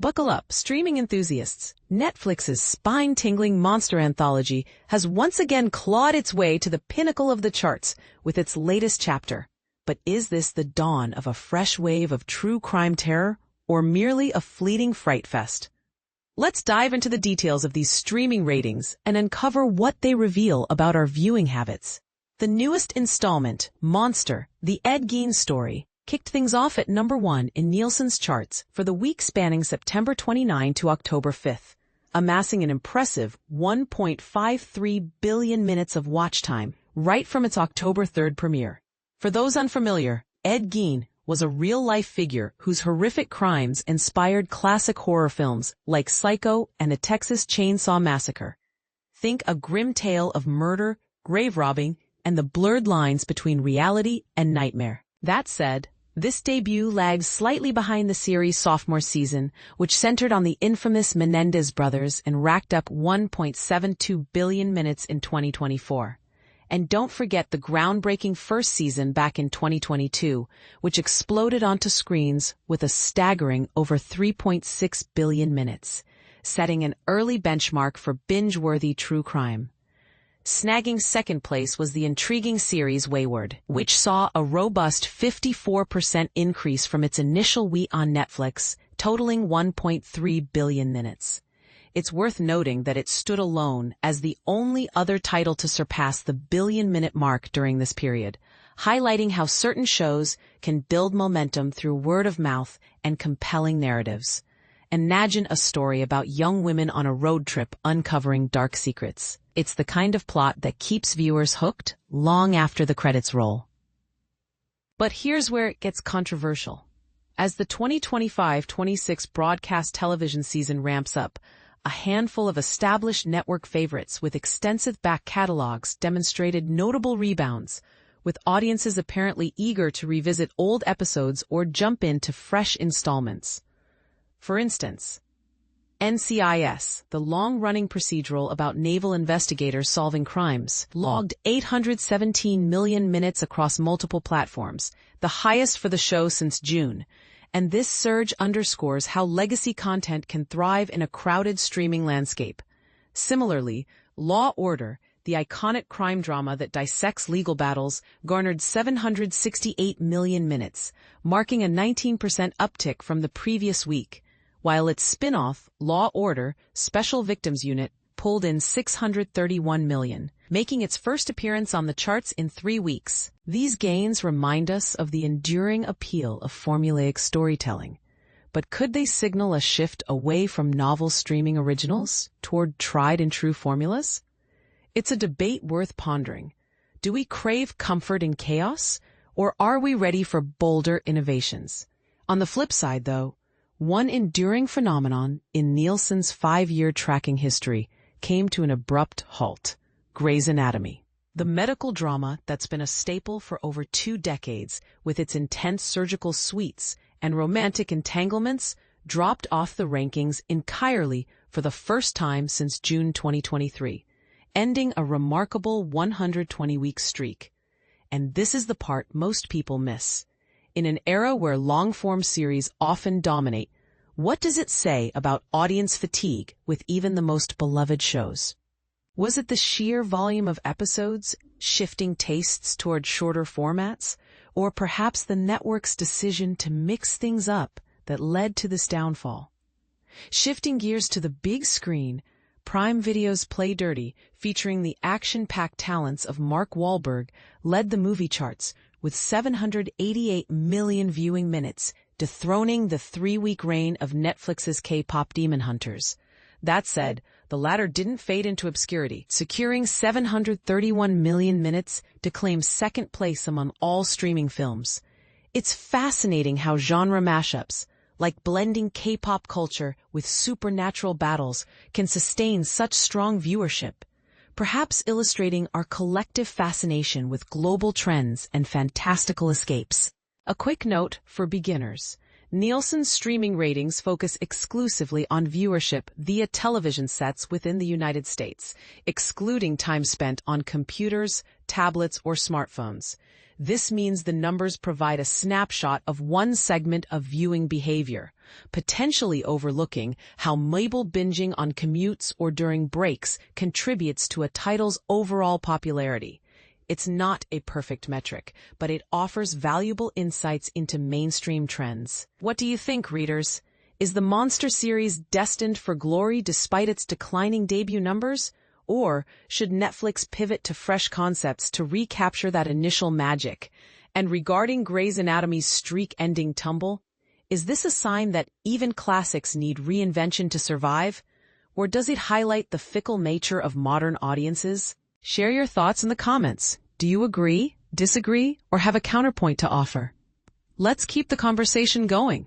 Buckle up, streaming enthusiasts. Netflix's spine-tingling monster anthology has once again clawed its way to the pinnacle of the charts with its latest chapter. But is this the dawn of a fresh wave of true crime terror, or merely a fleeting fright fest? Let's dive into the details of these streaming ratings and uncover what they reveal about our viewing habits. The newest installment, Monster, the Ed Gein Story, kicked things off at number 1 in Nielsen's charts for the week spanning September 29 to October 5, amassing an impressive 1.53 billion minutes of watch time right from its October 3rd premiere. For those unfamiliar, Ed Gein was a real-life figure whose horrific crimes inspired classic horror films like Psycho and the Texas Chainsaw Massacre. Think a grim tale of murder, grave robbing, and the blurred lines between reality and nightmare. That said, this debut lags slightly behind the series' sophomore season, which centered on the infamous Menendez brothers and racked up 1.72 billion minutes in 2024. And don't forget the groundbreaking first season back in 2022, which exploded onto screens with a staggering over 3.6 billion minutes, setting an early benchmark for binge-worthy true crime. Snagging second place was the intriguing series Wayward, which saw a robust 54% increase from its initial week on Netflix, totaling 1.3 billion minutes. It's worth noting that it stood alone as the only other title to surpass the billion-minute mark during this period, highlighting how certain shows can build momentum through word of mouth and compelling narratives. Imagine a story about young women on a road trip uncovering dark secrets. It's the kind of plot that keeps viewers hooked long after the credits roll. But here's where it gets controversial. As the 2025-26 broadcast television season ramps up, a handful of established network favorites with extensive back catalogs demonstrated notable rebounds, with audiences apparently eager to revisit old episodes or jump into fresh installments. For instance, NCIS, the long-running procedural about naval investigators solving crimes, logged 817 million minutes across multiple platforms, the highest for the show since June. And this surge underscores how legacy content can thrive in a crowded streaming landscape. Similarly, Law Order, the iconic crime drama that dissects legal battles, garnered 768 million minutes, marking a 19% uptick from the previous week, while its spin-off, Law Order, Special Victims Unit, pulled in 631 million, making its first appearance on the charts in 3 weeks. These gains remind us of the enduring appeal of formulaic storytelling. But could they signal a shift away from novel streaming originals toward tried-and-true formulas? It's a debate worth pondering. Do we crave comfort in chaos, or are we ready for bolder innovations? On the flip side, though, one enduring phenomenon in Nielsen's 5-year tracking history came to an abrupt halt: Grey's Anatomy. The medical drama that's been a staple for over 2 decades, with its intense surgical suites and romantic entanglements, dropped off the rankings entirely for the first time since June 2023, ending a remarkable 120-week streak. And this is the part most people miss. In an era where long-form series often dominate, what does it say about audience fatigue with even the most beloved shows? Was it the sheer volume of episodes, shifting tastes toward shorter formats, or perhaps the network's decision to mix things up that led to this downfall? Shifting gears to the big screen, Prime Video's Play Dirty, featuring the action-packed talents of Mark Wahlberg, led the movie charts with 788 million viewing minutes, dethroning the 3-week reign of Netflix's K-pop Demon Hunters. That said, the latter didn't fade into obscurity, securing 731 million minutes to claim second place among all streaming films. It's fascinating how genre mashups, like blending K-pop culture with supernatural battles, can sustain such strong viewership, perhaps illustrating our collective fascination with global trends and fantastical escapes. A quick note for beginners. Nielsen's streaming ratings focus exclusively on viewership via television sets within the United States, excluding time spent on computers, tablets, or smartphones. This means the numbers provide a snapshot of one segment of viewing behavior, potentially overlooking how Mabel binging on commutes or during breaks contributes to a title's overall popularity. It's not a perfect metric, but it offers valuable insights into mainstream trends. What do you think, readers? Is the Monster series destined for glory despite its declining debut numbers? Or should Netflix pivot to fresh concepts to recapture that initial magic? And regarding Grey's Anatomy's streak-ending tumble, is this a sign that even classics need reinvention to survive? Or does it highlight the fickle nature of modern audiences? Share your thoughts in the comments. Do you agree, disagree, or have a counterpoint to offer? Let's keep the conversation going.